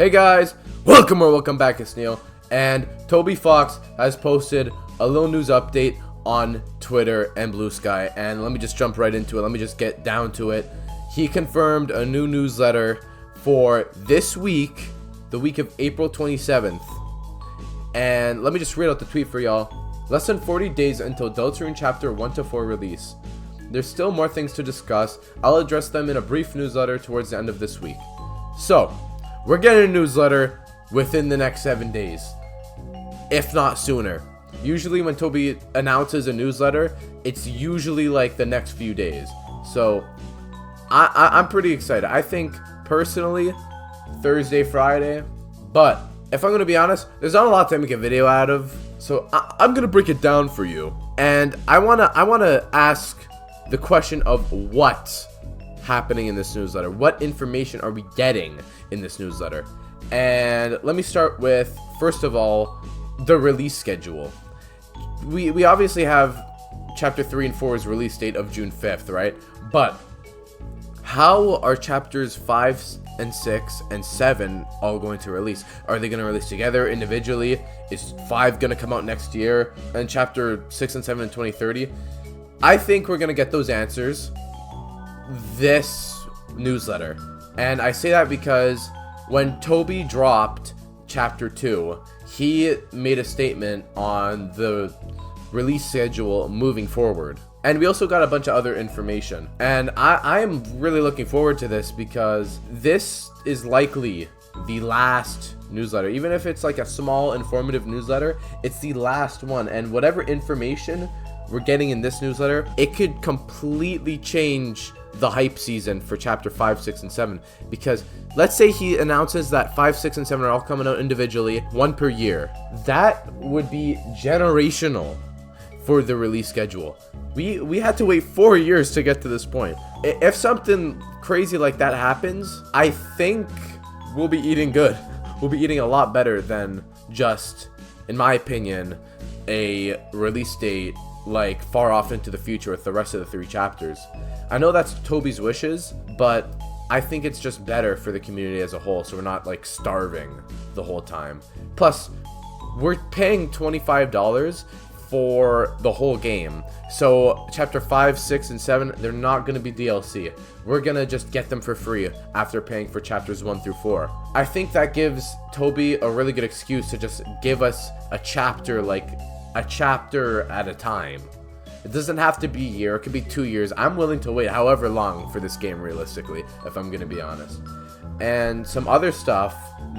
Hey guys, welcome back, it's Neil, and Toby Fox has posted a little news update on Twitter and Blue Sky, and let me just jump right into it. Let me just get down to it. He confirmed a new newsletter for this week, the week of April 27th, and let me just read out the tweet for y'all. Less than 40 days until DELTARUNE Chapter 1-4 release. There's still more things to discuss. I'll address them in a brief newsletter towards the end of this week. So, we're getting a newsletter within the next 7 days, if not sooner. Usually when Toby announces a newsletter, it's usually like the next few days. So, I'm pretty excited. I think, personally, Thursday, Friday. But, if I'm going to be honest, there's not a lot to make a video out of. So, I'm going to break it down for you. And I wanna ask the question of what's happening in this newsletter. What information are we getting in this newsletter? And let me start with, first of all, the release schedule. We obviously have Chapter 3 and 4's release date of June 5th, right? But how are Chapters 5 and 6 and 7 all going to release? Are they going to release together, individually? Is 5 going to come out next year? And Chapter 6 and 7 in 2030? I think we're going to get those answers this newsletter. And I say that because when Toby dropped Chapter 2, he made a statement on the release schedule moving forward. And we also got a bunch of other information. And I am really looking forward to this because this is likely the last newsletter. Even if it's like a small informative newsletter, it's the last one. And whatever information we're getting in this newsletter, it could completely change the hype season for Chapter 5, 6, and 7. Because let's say he announces that 5, 6, and 7 are all coming out individually, one per year. That would be generational for the release schedule. We had to wait 4 years to get to this point. If something crazy like that happens, I think we'll be eating good. We'll be eating a lot better than just, in my opinion, a release date like far off into the future with the rest of the 3 chapters. I know that's Toby's wishes, but I think it's just better for the community as a whole, so we're not like starving the whole time. Plus, we're paying $25 for the whole game. So Chapter 5, 6, and 7, they're not going to be DLC. We're going to just get them for free after paying for Chapters 1 through 4. I think that gives Toby a really good excuse to just give us a chapter, like a chapter at a time. It doesn't have to be a year, it could be 2 years. I'm willing to wait however long for this game realistically, if I'm gonna be honest. And some other stuff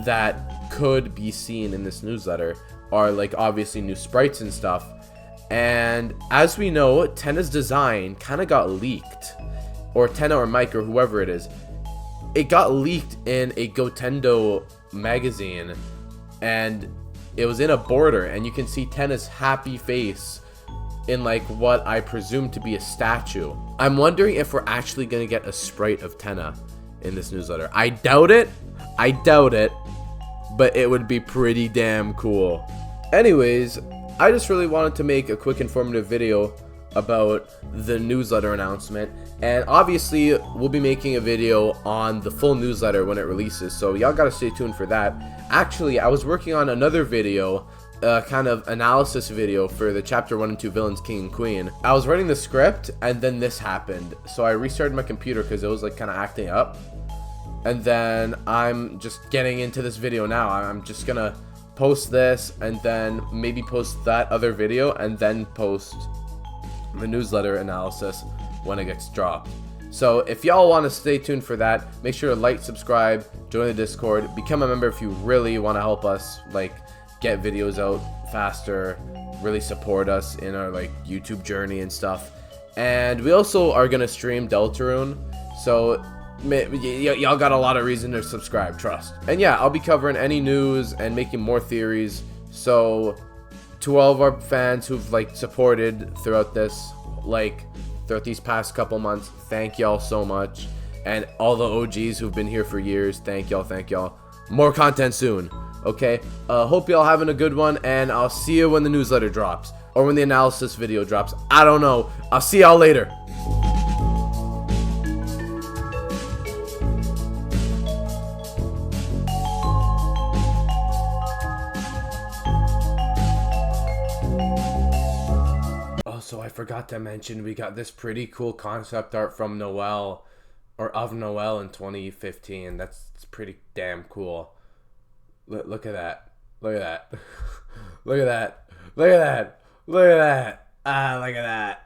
that could be seen in this newsletter are like obviously new sprites and stuff. And as we know, Tenna's design kind of got leaked, or Tenna or Mike or whoever it is. It got leaked in a Gotendo magazine, and it was in a border, and you can see Tenna's happy face in like what I presume to be a statue. I'm wondering if we're actually going to get a sprite of Tenna in this newsletter. I doubt it, but it would be pretty damn cool. Anyways, I just really wanted to make a quick informative video about the newsletter announcement, and obviously we'll be making a video on the full newsletter when it releases, so y'all gotta stay tuned for that. Actually, I was working on another video, kind of analysis video for the Chapter 1 and 2 villains, King and Queen. I was writing the script and then this happened, so I restarted my computer because it was like kind of acting up, and then I'm just getting into this video now. I'm just gonna post this and then maybe post that other video and then post the newsletter analysis when it gets dropped. So if y'all want to stay tuned for that, make sure to like, subscribe, join the Discord, become a member if you really want to help us like get videos out faster, really support us in our like YouTube journey and stuff. And we also are gonna stream Deltarune, so y'all got a lot of reason to subscribe, trust. And yeah, I'll be covering any news and making more theories. So to all of our fans who've like supported throughout this, like throughout these past couple months, thank y'all so much. And all the OGs who've been here for years, thank y'all. More content soon, okay? Hope y'all having a good one, and I'll see you when the newsletter drops, or when the analysis video drops. I don't know. I'll see y'all later. also, I forgot to mention we got this pretty cool concept art from Noelle, or of Noelle in 2015. That's pretty damn cool. Look at that. Look at that. Look at that. Look at that. Look at that. Ah, look at that.